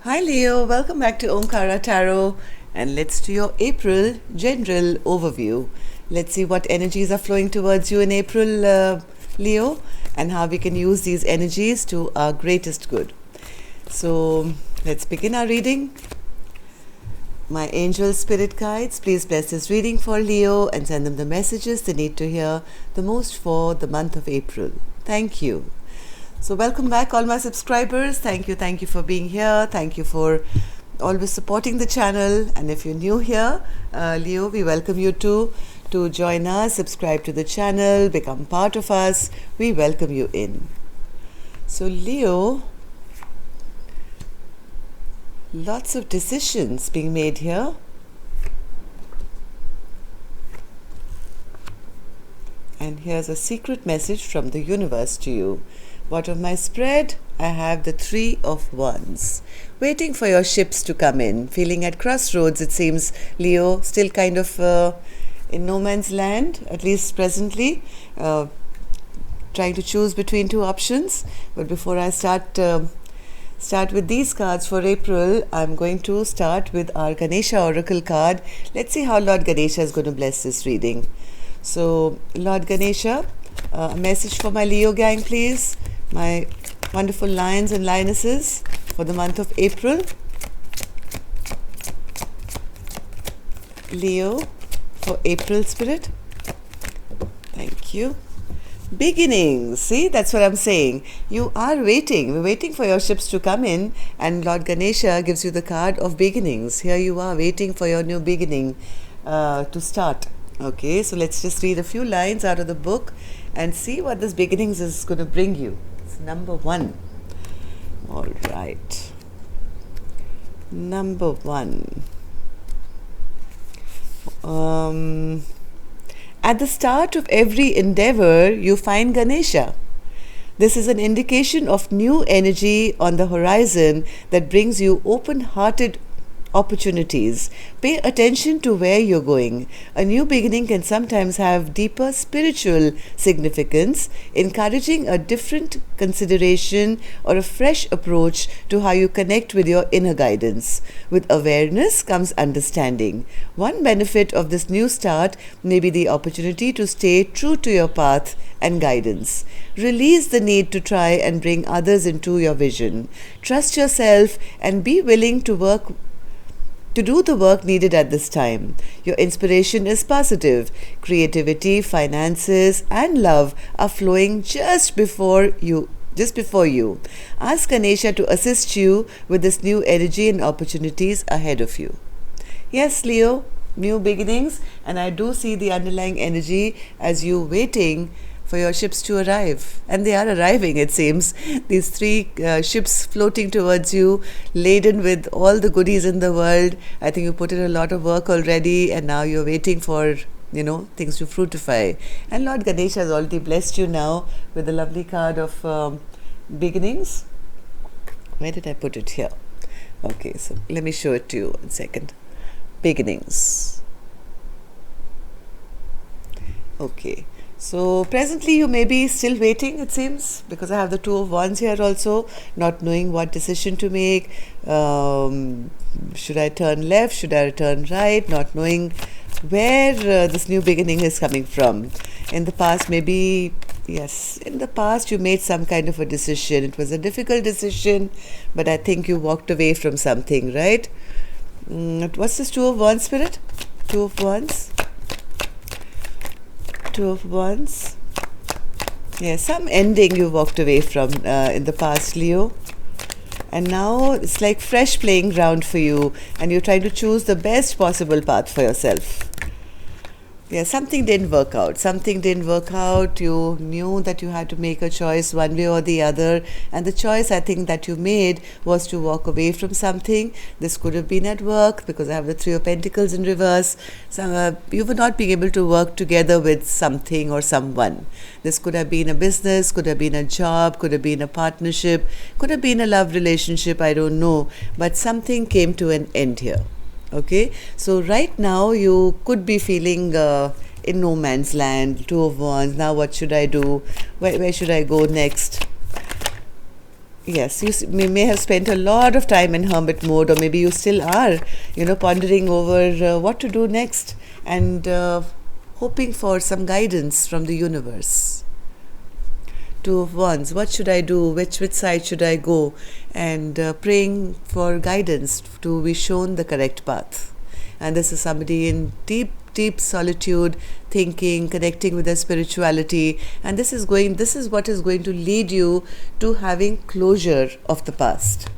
Hi Leo, welcome back to Omkara Tarot, and let's do your April general overview. Let's see what energies are flowing towards you in April, Leo, and how we can use these energies to our greatest good. So let's begin our reading. My angel spirit guides, please bless this reading for Leo and send them the messages they need to hear the most for the month of April. Thank you. So welcome back all my subscribers. Thank you for being here. Thank you for always supporting the channel. And if you're new here, Leo, we welcome you to join us, subscribe to the channel, become part of us. We welcome you in. So Leo, lots of decisions being made here. And here's a secret message from the universe to you. Bottom of my spread, I have the Three of Wands. Waiting for your ships to come in. Feeling at crossroads, it seems, Leo, still kind of in no man's land, at least presently. Trying to choose between two options. But before I start with these cards for April, I'm going to start with our Ganesha Oracle card. Let's see how Lord Ganesha is going to bless this reading. So, Lord Ganesha, a message for my Leo gang, please. My wonderful lions and lionesses for the month of April. Leo for April spirit. Thank you. Beginnings. See, that's what I'm saying. You are waiting. We're waiting for your ships to come in, and Lord Ganesha gives you the card of beginnings. Here you are waiting for your new beginning to start. Okay, so let's just read a few lines out of the book and see what this beginnings is going to bring you. It's number 1. All right. Number 1. At the start of every endeavor, you find Ganesha. This is an indication of new energy on the horizon that brings you open-hearted opportunities. Pay attention to where you're going. A new beginning can sometimes have deeper spiritual significance, encouraging a different consideration or a fresh approach to how you connect with your inner guidance. With awareness comes understanding. One benefit of this new start may be the opportunity to stay true to your path and guidance. Release the need to try and bring others into your vision. Trust yourself and be willing to do the work needed at this time. Your inspiration is positive. Creativity, finances, and love are flowing just before you. Ask Ganesha to assist you with this new energy and opportunities ahead of you. Yes, Leo, new beginnings, and I do see the underlying energy as you waiting for your ships to arrive. And they are arriving, it seems. These 3 ships floating towards you, laden with all the goodies in the world. I think you put in a lot of work already, and now you're waiting for, things to fructify. And Lord Ganesha has already blessed you now with the lovely card of beginnings. Where did I put it? Here. Okay, so let me show it to you 1 second. Beginnings. Okay. So presently you may be still waiting, it seems, because I have the Two of Wands here also, not knowing what decision to make. Should I turn left? Should I turn right? Not knowing where this new beginning is coming from. In the past, in the past you made some kind of a decision. It was a difficult decision, but I think you walked away from something, right? What's this Two of Wands, Spirit? Two of Wands. Two of Wands. Yeah, some ending you walked away from in the past, Leo. And now it's like fresh playing ground for you, and you're trying to choose the best possible path for yourself. Yeah, something didn't work out. You knew that you had to make a choice one way or the other. And the choice I think that you made was to walk away from something. This could have been at work, because I have the Three of Pentacles in reverse. So, you were not being able to work together with something or someone. This could have been a business, could have been a job, could have been a partnership, could have been a love relationship, I don't know. But something came to an end here. Okay, so right now you could be feeling in no man's land, Two of Wands. Now what should I do? Where should I go next? Yes, may have spent a lot of time in hermit mode, or maybe you still are, pondering over what to do next, and hoping for some guidance from the universe. Two of Wands, what should I do? Which side should I go? And praying for guidance to be shown the correct path. And this is somebody in deep solitude, thinking, connecting with their spirituality, and this is what is going to lead you to having closure of the past.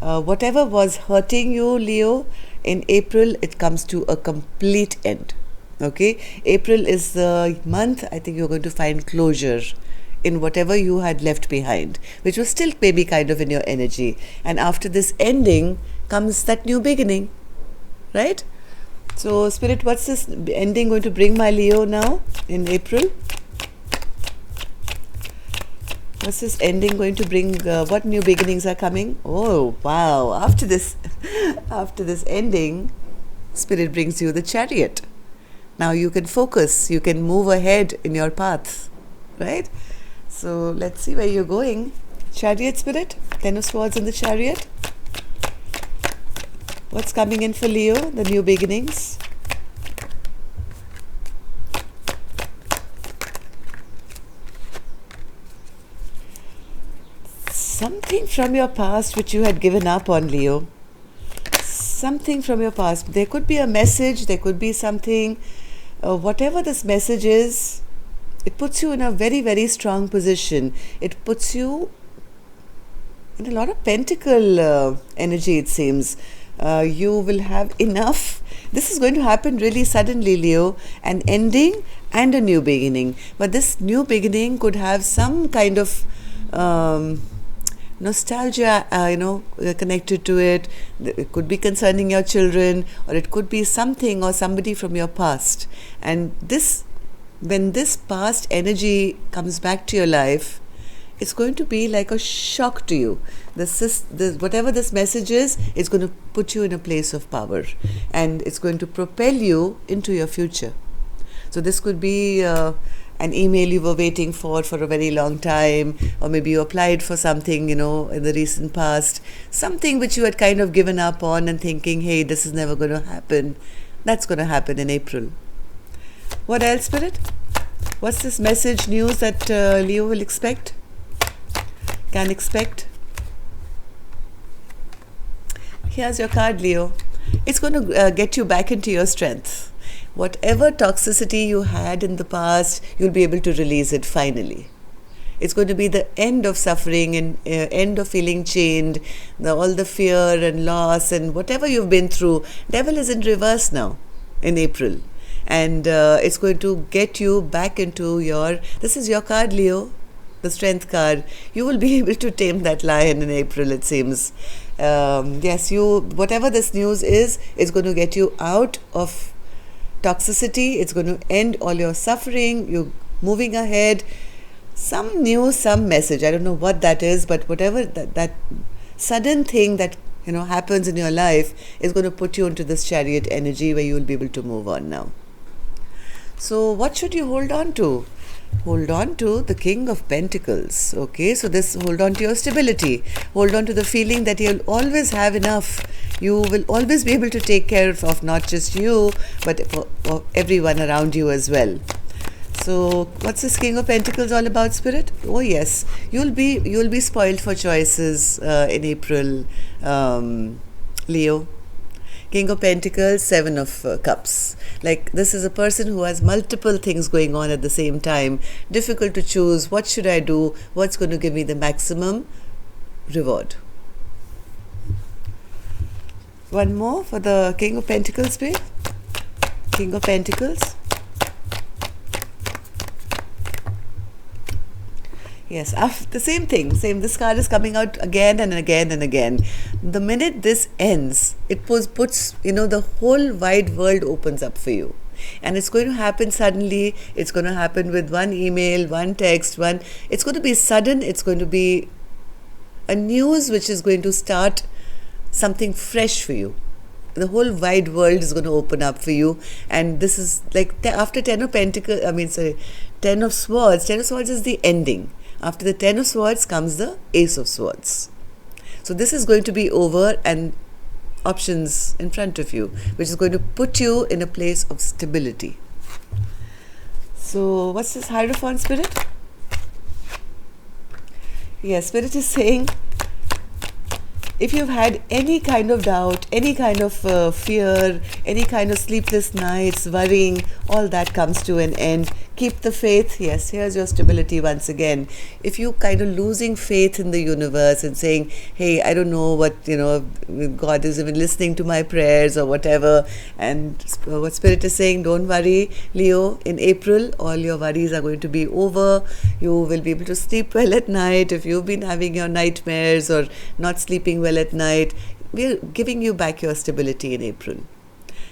Whatever was hurting you, Leo, in April, it comes to a complete end. Okay, April is the month I think you're going to find closure in whatever you had left behind, which was still maybe kind of in your energy. And after this ending comes that new beginning, right? So, Spirit, what's this ending going to bring my Leo now in April? What's this ending going to bring? What new beginnings are coming? Oh, wow. After this ending, Spirit brings you the Chariot. Now you can focus, you can move ahead in your path, right? So let's see where you're going. Chariot, Spirit, 10 of Swords in the Chariot. What's coming in for Leo, the new beginnings? Something from your past which you had given up on, Leo. Something from your past. There could be a message, there could be something. Whatever this message is, it puts you in a very, very strong position. It puts you in a lot of pentacle energy, it seems. You will have enough. This is going to happen really suddenly, Leo. An ending and a new beginning. But this new beginning could have some kind of nostalgia, connected to it. It could be concerning your children, or it could be something or somebody from your past. And when this past energy comes back to your life, it's going to be like a shock to you. Whatever this message is, it's going to put you in a place of power, and it's going to propel you into your future. So this could be an email you were waiting for a very long time, or maybe you applied for something, in the recent past, something which you had kind of given up on and thinking, hey, this is never going to happen. That's going to happen in April. What else, Spirit? What's this message, news that Leo will expect? Can expect? Here's your card, Leo. It's going to get you back into your strength. Whatever toxicity you had in the past, you'll be able to release it finally. It's going to be the end of suffering and end of feeling chained, all the fear and loss and whatever you've been through. Devil is in reverse now in April. And it's going to get you back into this is your card, Leo, the strength card. You will be able to tame that lion in April, it seems. Yes, whatever this news is, it's going to get you out of toxicity. It's going to end all your suffering. You're moving ahead. Some news, some message. I don't know what that is, but whatever that sudden thing that happens in your life is going to put you into this Chariot energy where you will be able to move on now. So what should you hold on to? Hold on to the King of Pentacles. Okay, so hold on to your stability. Hold on to the feeling that you'll always have enough. You will always be able to take care of not just you, but for everyone around you as well. So what's this King of Pentacles all about, Spirit? Oh yes, you'll be spoiled for choices in April, Leo. King of Pentacles, 7 of Cups. Like, this is a person who has multiple things going on at the same time. Difficult to choose. What should I do? What's going to give me the maximum reward? One more for the King of Pentacles, please. King of Pentacles. Yes, the same thing. This card is coming out again and again and again. The minute this ends, it puts the whole wide world opens up for you. And it's going to happen suddenly. It's going to happen with one email, one text, it's going to be sudden. It's going to be a news which is going to start something fresh for you. The whole wide world is going to open up for you. And this is like after 10 of Pentacles, 10 of Swords. 10 of Swords is the ending. After the Ten of Swords comes the Ace of Swords. So this is going to be over and options in front of you, which is going to put you in a place of stability. So what's this Hierophant spirit? Yes, spirit is saying, if you've had any kind of doubt, any kind of fear, any kind of sleepless nights, worrying, all that comes to an end. Keep the faith. Yes, here's your stability once again. If you kind of losing faith in the universe and saying, hey, I don't know what, God is even listening to my prayers or whatever, and what Spirit is saying, don't worry, Leo, in April, all your worries are going to be over. You will be able to sleep well at night. If you've been having your nightmares or not sleeping well at night, we're giving you back your stability in April.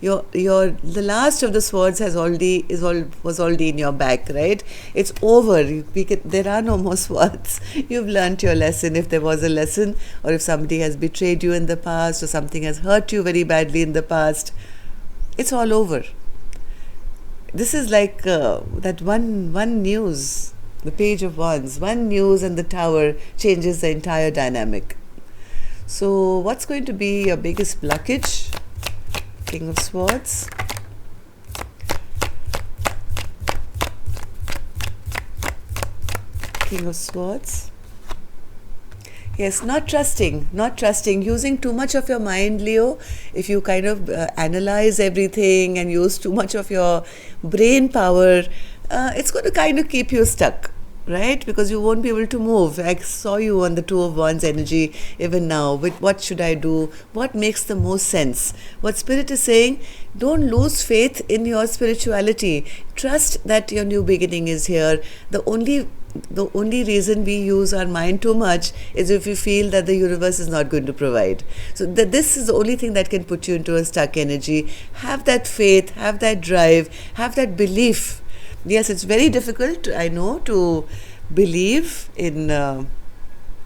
The last of the swords was already in your back, right? It's over. There are no more swords. You've learnt your lesson, if there was a lesson, or if somebody has betrayed you in the past, or something has hurt you very badly in the past. It's all over. This is like that one news, the Page of Wands. One news and the Tower changes the entire dynamic. So what's going to be your biggest blockage? King of Swords. King of Swords. Yes, not trusting, using too much of your mind, Leo. If you kind of analyze everything and use too much of your brain power, it's going to kind of keep you stuck. Right? Because you won't be able to move. I saw you on the Two of Wands energy even now. With what should I do? What makes the most sense? What Spirit is saying, don't lose faith in your spirituality. Trust that your new beginning is here. The only reason we use our mind too much is if we feel that the universe is not going to provide. So this is the only thing that can put you into a stuck energy. Have that faith, have that drive, have that belief. Yes, it's very difficult, I know, to believe in the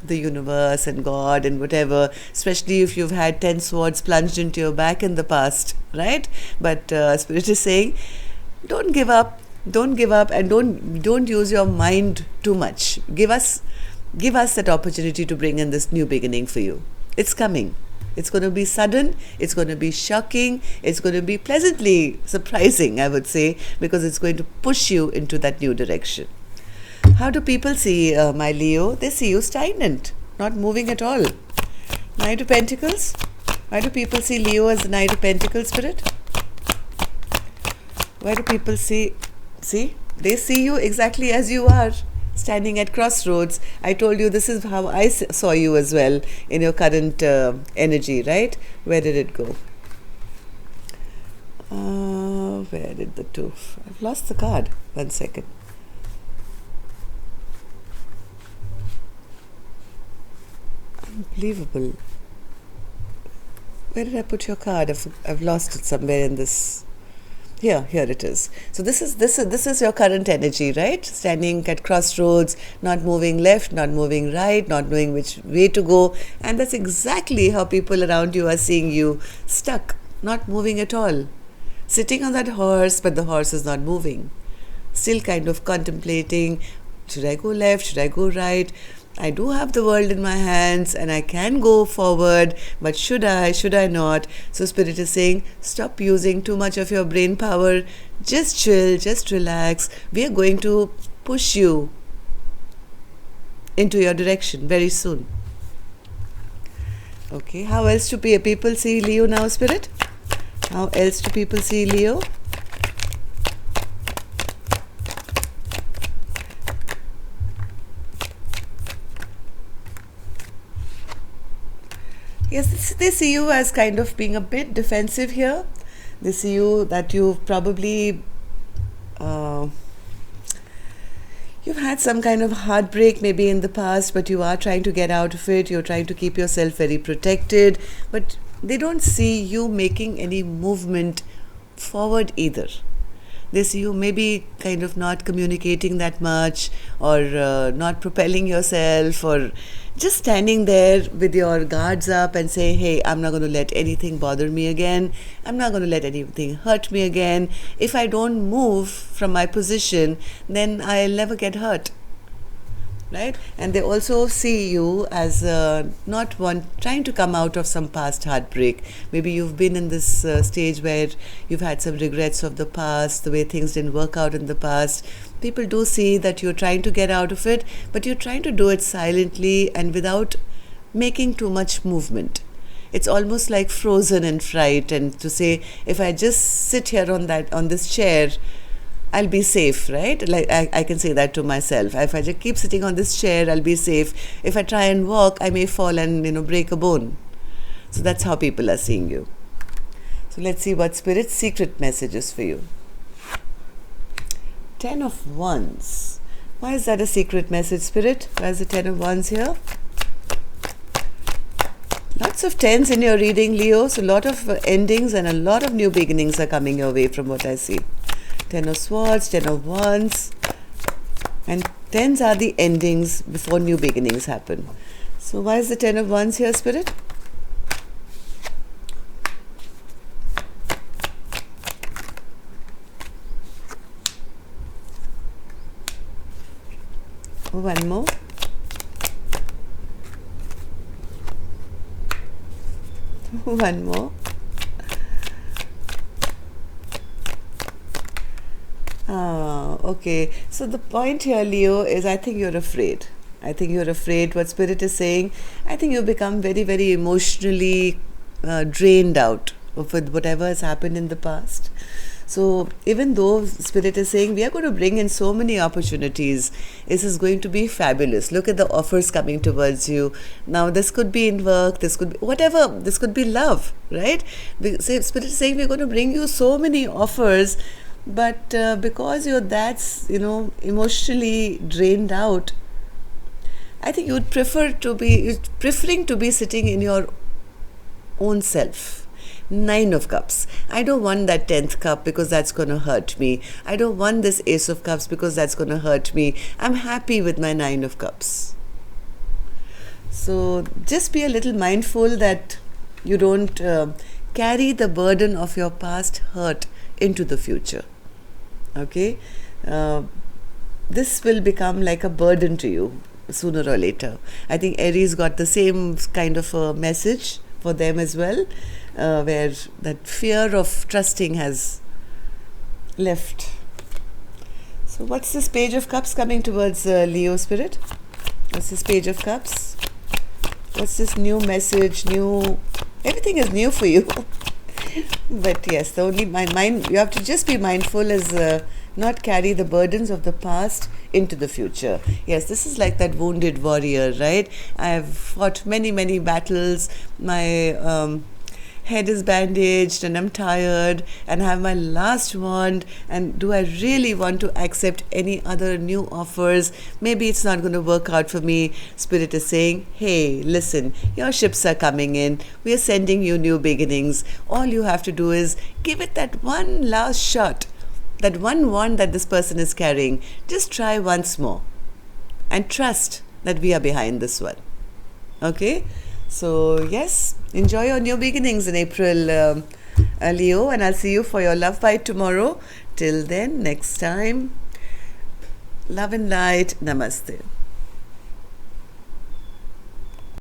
universe and God and whatever, especially if you've had 10 swords plunged into your back in the past, right? But Spirit is saying, don't give up, and don't use your mind too much. Give us that opportunity to bring in this new beginning for you. It's coming. It's going to be sudden, it's going to be shocking, it's going to be pleasantly surprising, I would say, because it's going to push you into that new direction. How do people see my Leo? They see you stagnant, not moving at all. Knight of Pentacles. Why do people see Leo as the Knight of Pentacles, Spirit? Why do people see? They see you exactly as you are. Standing at crossroads. I told you this is how I saw you as well in your current energy, right? Where did it go? Where did the two? I've lost the card. 1 second. Unbelievable. Where did I put your card? I've lost it somewhere in this. Here it is. So this is your current energy, right? Standing at crossroads, not moving left, not moving right, not knowing which way to go. And that's exactly how people around you are seeing you, stuck, not moving at all. Sitting on that horse, but the horse is not moving. Still kind of contemplating, should I go left, should I go right? I do have the world in my hands and I can go forward, but should I not? So Spirit is saying, stop using too much of your brain power. Just chill, just relax. We are going to push you into your direction very soon. Okay, how else do people see Leo now, Spirit? How else do people see Leo? Yes, they see you as kind of being a bit defensive here. They see you that you've probably you've had some kind of heartbreak maybe in the past, but you are trying to get out of it. You're trying to keep yourself very protected, but they don't see you making any movement forward either. They see you maybe kind of not communicating that much, or not propelling yourself, or just standing there with your guards up and saying, hey, I'm not going to let anything bother me again. I'm not going to let anything hurt me again. If I don't move from my position, then I'll never get hurt. right? And they also see you as not one trying to come out of some past heartbreak. Maybe you've been in this stage where you've had some regrets of the past, the way things didn't work out in the past. People do see that you're trying to get out of it, but you're trying to do it silently and without making too much movement. It's almost like frozen in fright, and to say, if I just sit here on this chair, I'll be safe, right? Like I can say that to myself. If I just keep sitting on this chair, I'll be safe. If I try and walk, I may fall and break a bone. So that's how people are seeing you. So let's see what Spirit's secret message is for you. 10 of Wands. Why is that a secret message, Spirit? Why is the 10 of Wands here? Lots of 10s in your reading, Leo. So a lot of endings and a lot of new beginnings are coming your way from what I see. 10 of Swords, 10 of Wands. And 10s are the endings before new beginnings happen. So why is the 10 of Wands here, Spirit? One more. One more. Okay. So the point here, Leo, is I think you're afraid. I think you're afraid. What Spirit is saying, I think you've become very, very emotionally drained out with whatever has happened in the past. So even though Spirit is saying we are going to bring in so many opportunities, this is going to be fabulous. Look at the offers coming towards you. Now this could be in work, this could be whatever, this could be love, right? Spirit is saying we're going to bring you so many offers, but because you're emotionally drained out, I think you're preferring to be sitting in your own self. 9 of Cups. I don't want that 10th cup because that's going to hurt me. I don't want this Ace of Cups because that's going to hurt me. I'm happy with my 9 of Cups. So just be a little mindful that you don't carry the burden of your past hurt into the future. Okay? This will become like a burden to you sooner or later. I think Aries got the same kind of a message for them as well. Where that fear of trusting has left. So what's this Page of Cups coming towards Leo, Spirit? What's this Page of Cups? What's this new message? Everything is new for you. But yes, the only mind you have to just be mindful is not carry the burdens of the past into the future. Yes, this is like that wounded warrior, right? I have fought many, many battles. My head is bandaged and I'm tired and I have my last wand, and do I really want to accept any other new offers? Maybe it's not going to work out for me. Spirit is saying, hey, listen, your ships are coming in. We are sending you new beginnings. All you have to do is give it that one last shot. That one wand that this person is carrying. Just try once more and trust that we are behind this one. Okay? So yes, enjoy your new beginnings in April, Leo, and I'll see you for your love bite tomorrow. Till then, next time, love and light. Namaste.